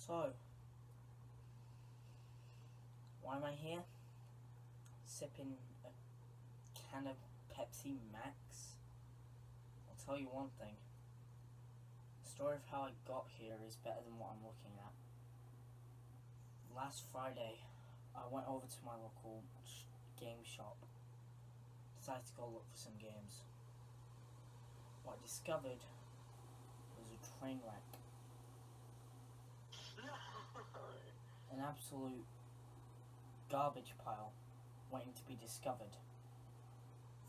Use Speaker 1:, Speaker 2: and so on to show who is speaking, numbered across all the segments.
Speaker 1: So, why am I here? Sipping a can of Pepsi Max? I'll tell you one thing. The story of how I got here is better than what I'm looking at. Last Friday, I went over to my local game shop. Decided to go look for some games. What I discovered was a train wreck. An absolute garbage pile waiting to be discovered.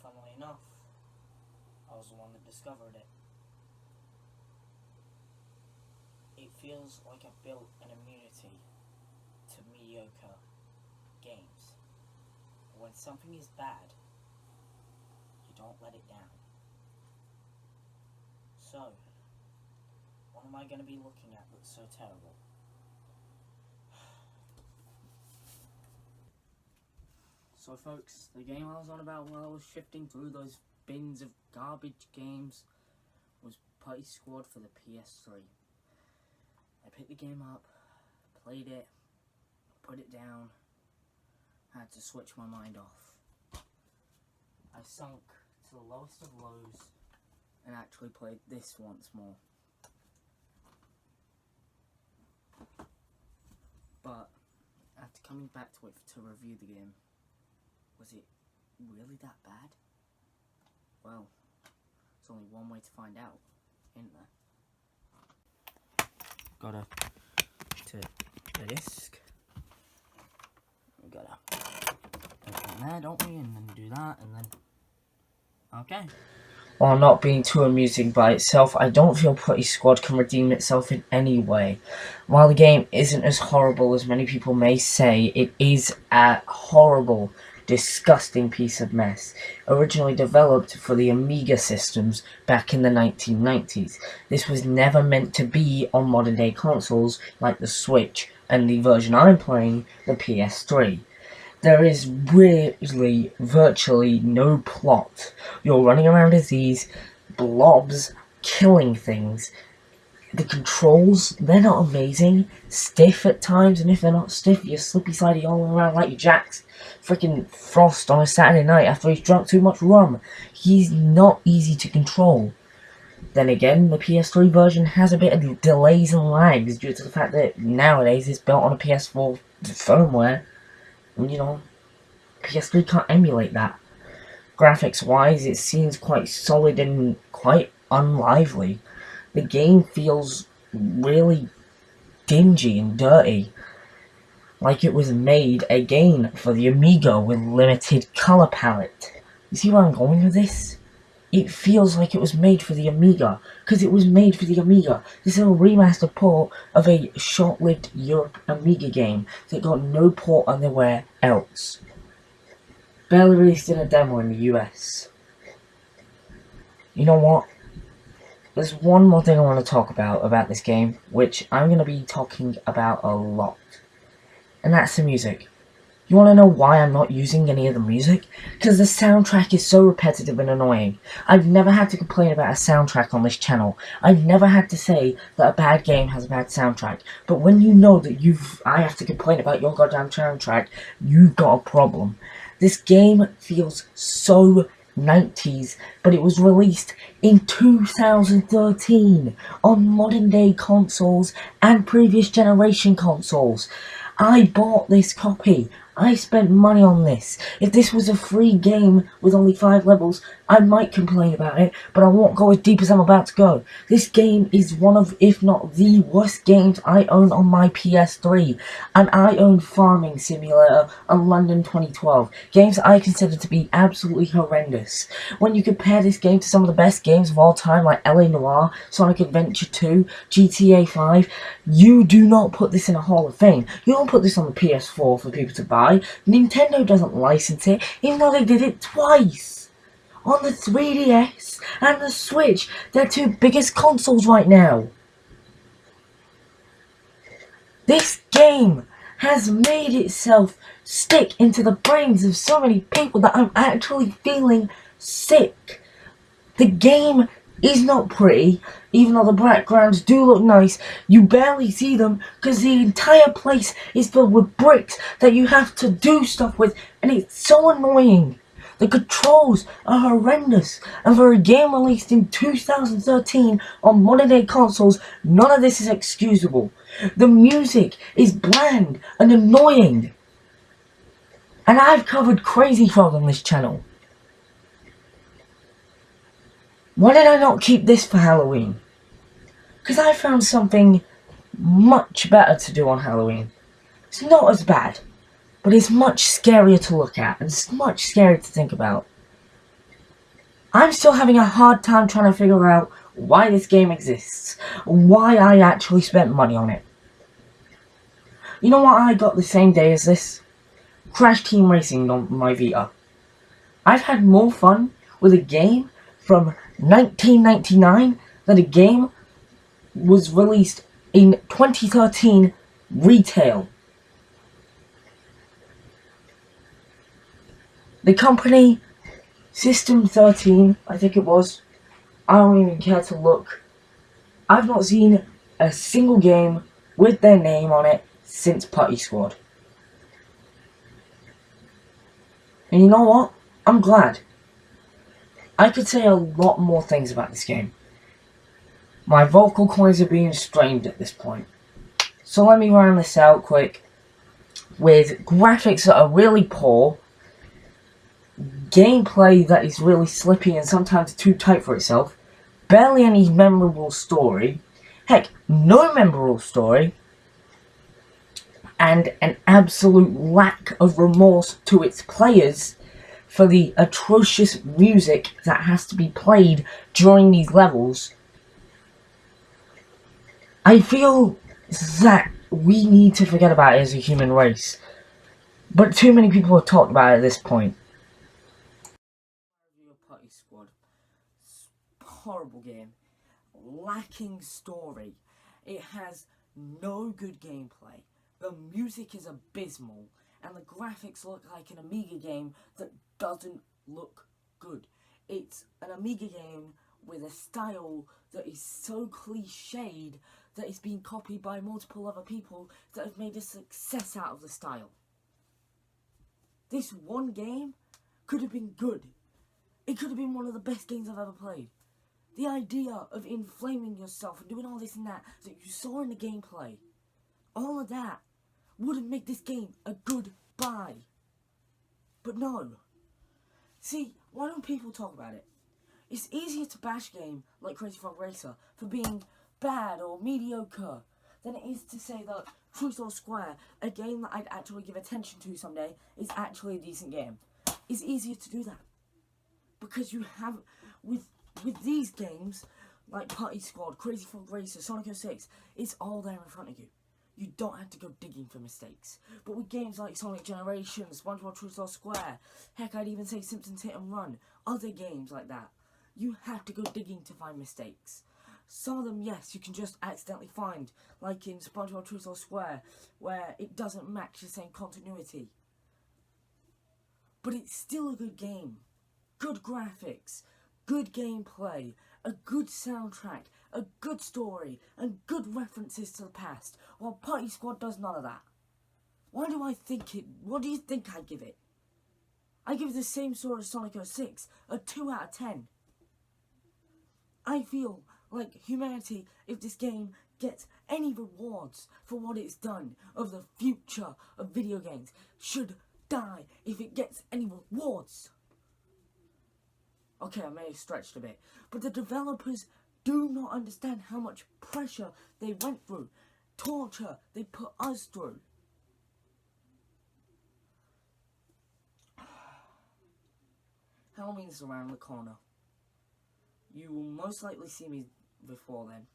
Speaker 1: Funnily enough, I was the one that discovered it. It feels like I built an immunity to mediocre games. But when something is bad, you don't let it down. So, what am I going to be looking at that's so terrible? So folks, the game I was on about while I was shifting through those bins of garbage games was Putty for the PS3. I picked the game up, played it, put it down, had to switch my mind off. I sunk to the lowest of lows and actually played this once more. But after coming back to it to review the game, was it really that bad? Well, there's only one way to find out, isn't there? Gotta take the disc. We gotta open there, don't we? And then do that, and then... Okay. While not being too amusing by itself, I don't feel Putty Squad can redeem itself in any way. While the game isn't as horrible as many people may say, it is a horrible, disgusting piece of mess, originally developed for the AMIGA systems back in the 1990s. This was never meant to be on modern day consoles like the Switch and the version I'm playing, the PS3. There is really virtually no plot. You're running around as these blobs killing things. The controls, they're not amazing, stiff at times, and if they're not stiff, you're slippy slidey all around like your Jack's freaking Frost on a Saturday night after he's drunk too much rum. He's not easy to control. Then again, the PS3 version has a bit of delays and lags due to the fact that nowadays it's built on a PS4 firmware. And you know, PS3 can't emulate that. Graphics wise, it seems quite solid and quite unlively. The game feels really dingy and dirty, like it was made again for the AMIGA with limited colour palette. You see where I'm going with this? It feels like it was made for the AMIGA, because it was made for the AMIGA. This is a remastered port of a short-lived Europe AMIGA game that got no port anywhere else. Barely released in a demo in the US. You know what? There's one more thing I want to talk about this game, which I'm going to be talking about a lot. And that's the music. You want to know why I'm not using any of the music? Because the soundtrack is so repetitive and annoying. I've never had to complain about a soundtrack on this channel. I've never had to say that a bad game has a bad soundtrack. But when you know that I have to complain about your goddamn soundtrack, you've got a problem. This game feels so 90s, but it was released in 2013 on modern day consoles and previous generation consoles. I bought this copy. I spent money on this. If this was a free game with only 5 levels, I might complain about it, but I won't go as deep as I'm about to go. This game is one of, if not the worst games I own on my PS3. And I own Farming Simulator and London 2012. Games I consider to be absolutely horrendous. When you compare this game to some of the best games of all time like LA Noire, Sonic Adventure 2, GTA 5, you do not put this in a Hall of Fame. You don't put this on the PS4 for people to buy. Nintendo doesn't license it, even though they did it twice. On the 3DS and the Switch, their two biggest consoles right now. This game has made itself stick into the brains of so many people that I'm actually feeling sick. The game
Speaker 2: is not pretty, even though the backgrounds do look nice. You barely see them because the entire place is filled with bricks that you have to do stuff with, and it's so annoying. The controls are horrendous, and for a game released in 2013 on modern day consoles, none of this is excusable. The music is bland and annoying. And I've covered Crazy Frog on this channel. Why did I not keep this for Halloween? Because I found something much better to do on Halloween. It's not as bad, but it's much scarier to look at, and it's much scarier to think about. I'm still having a hard time trying to figure out why this game exists, why I actually spent money on it. You know what I got the same day as this? Crash Team Racing on my Vita. I've had more fun with a game from 1999 than a game was released in 2013 retail. The company, System 13, I think it was, I don't even care to look. I've not seen a single game with their name on it since Putty Squad. And you know what? I'm glad. I could say a lot more things about this game. My vocal cords are being strained at this point. So let me round this out quick with graphics that are really poor, gameplay that is really slippy and sometimes too tight for itself, barely any memorable story, heck, no memorable story, and an absolute lack of remorse to its players for the atrocious music that has to be played during these levels. I feel that we need to forget about it as a human race, but too many people have talked about it at this point.
Speaker 1: Putty Squad. Horrible game. Lacking story. It has no good gameplay. The music is abysmal, and the graphics look like an Amiga game that doesn't look good. It's an Amiga game with a style that is so cliched that it's been copied by multiple other people that have made a success out of the style. This one game could have been good. It could have been one of the best games I've ever played. The idea of inflaming yourself and doing all this and that you saw in the gameplay, all of that wouldn't make this game a good buy. But no. See, why don't people talk about it? It's easier to bash a game like Crazy Frog Racer for being bad or mediocre than it is to say that Truth or Square, a game that I'd actually give attention to someday, is actually a decent game. It's easier to do that. Because you have, with these games, like Putty Squad, Crazy Frog Racer, Sonic 06, it's all there in front of you. You don't have to go digging for mistakes. But with games like Sonic Generations, SpongeBob Truth or Square, heck, I'd even say Simpsons Hit and Run, other games like that, you have to go digging to find mistakes. Some of them, yes, you can just accidentally find, like in SpongeBob Truth or Square, where it doesn't match the same continuity. But it's still a good game. Good graphics, good gameplay, a good soundtrack, a good story, and good references to the past, while Putty Squad does none of that. What do you think I give it? I give it the same score as Sonic 06, a 2 out of 10. I feel like humanity, if this game gets any rewards for what it's done of the future of video games, should die if it gets any rewards. Okay, I may have stretched a bit, but the developers do not understand how much pressure they went through, torture they put us through. Halloween's around the corner. You will most likely see me before then.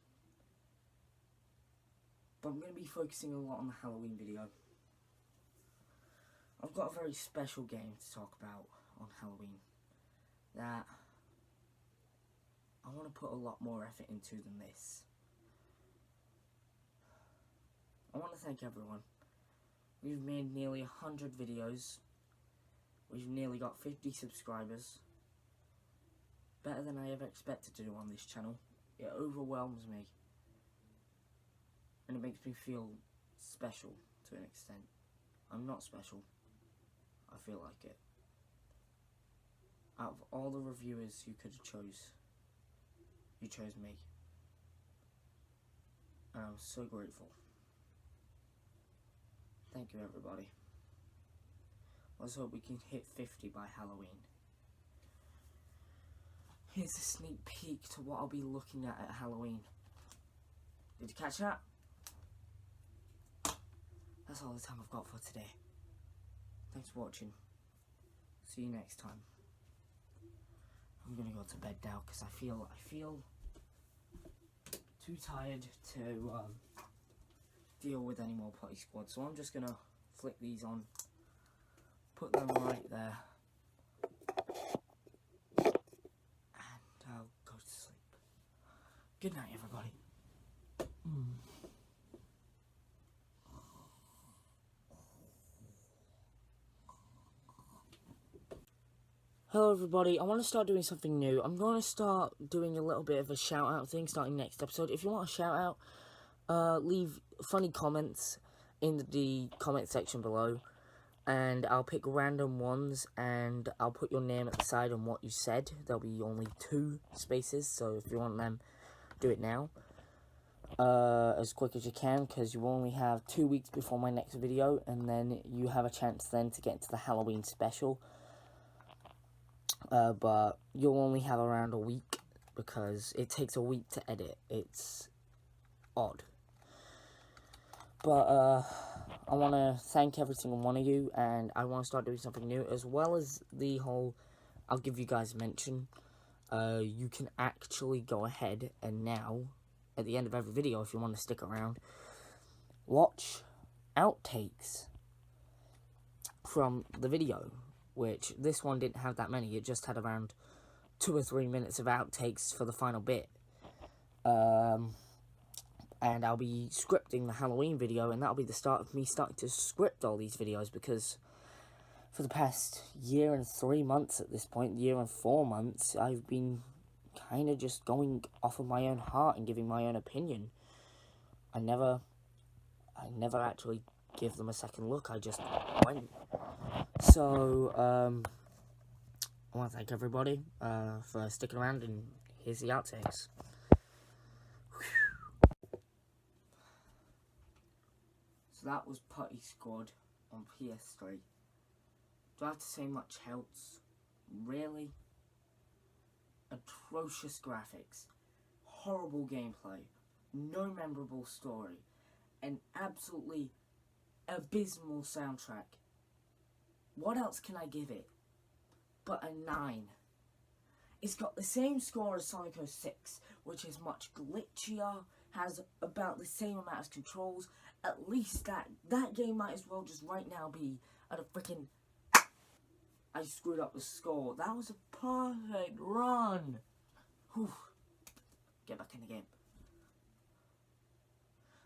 Speaker 1: But I'm going to be focusing a lot on the Halloween video. I've got a very special game to talk about on Halloween that I want to put a lot more effort into than this. I want to thank everyone. We've made nearly 100 videos. We've nearly got 50 subscribers. better than I ever expected to do on this channel. It overwhelms me. And it makes me feel special to an extent. I'm not special. I feel like it. Out of all the reviewers you could have chose, you chose me. And I'm so grateful. Thank you, everybody. Let's hope we can hit 50 by Halloween. Here's a sneak peek to what I'll be looking at Halloween. Did you catch that? That's all the time I've got for today. Thanks for watching. See you next time. I'm gonna go to bed now because I feel too tired to deal with any more Putty Squad. So I'm just gonna flick these on, put them right there, and I'll go to sleep. Good night, everybody. Hello everybody, I want to start doing something new. I'm going to start doing a little bit of a shout out thing starting next episode. If you want a shout out, leave funny comments in the comment section below. And I'll pick random ones and I'll put your name at the side and what you said. There'll be only 2 spaces, so if you want them, do it now. As quick as you can, because you only have 2 weeks before my next video. And then you have a chance then to get into the Halloween special. But you'll only have around a week because it takes a week to edit. It's odd. But I want to thank every single one of you, and I want to start doing something new, as well as the whole, I'll give you guys a mention. You can actually go ahead and now, at the end of every video, if you want to stick around, watch outtakes from the video. Which, this one didn't have that many, it just had around 2 or 3 minutes of outtakes for the final bit. And I'll be scripting the Halloween video, and that'll be the start of me starting to script all these videos, because for the past year and 3 months at this point, year and 4 months, I've been kind of just going off of my own heart and giving my own opinion. I never actually give them a second look, I just went. So, I want to thank everybody for sticking around, and here's the outtakes. So that was Putty Squad on PS3. Do I have to say much else? Really? Atrocious graphics, horrible gameplay, no memorable story, and absolutely abysmal soundtrack. What else can I give it but a 9? It's got the same score as Sonic 06, which is much glitchier, has about the same amount of controls. At least that game might as well just right now be at a freaking... I screwed up the score. That was a perfect run. Whew. Get back in the game.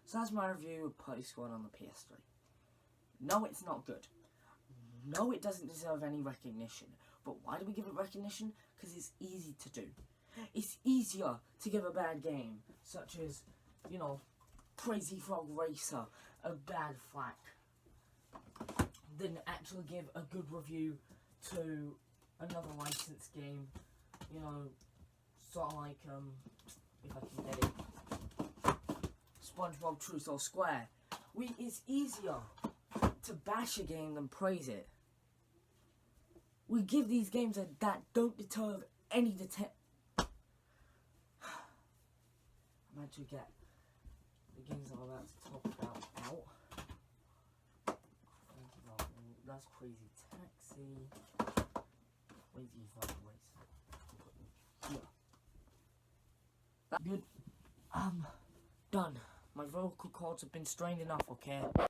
Speaker 1: So that's my review of Putty Squad on the PS3. No, it's not good. No, it doesn't deserve any recognition. But why do we give it recognition? Because it's easy to do. It's easier to give a bad game, such as, you know, Crazy Frog Racer, a bad flack, than actually give a good review to another licensed game. You know, sort of like, if I can get it, SpongeBob Truth or Square. It's easier to bash a game than praise it. We give these games that don't deserve any I'm actually get the games I'm about to talk about out. That's Crazy Taxi. Crazy Frog Racer. Yeah. That's good. Done. My vocal cords have been strained enough, okay?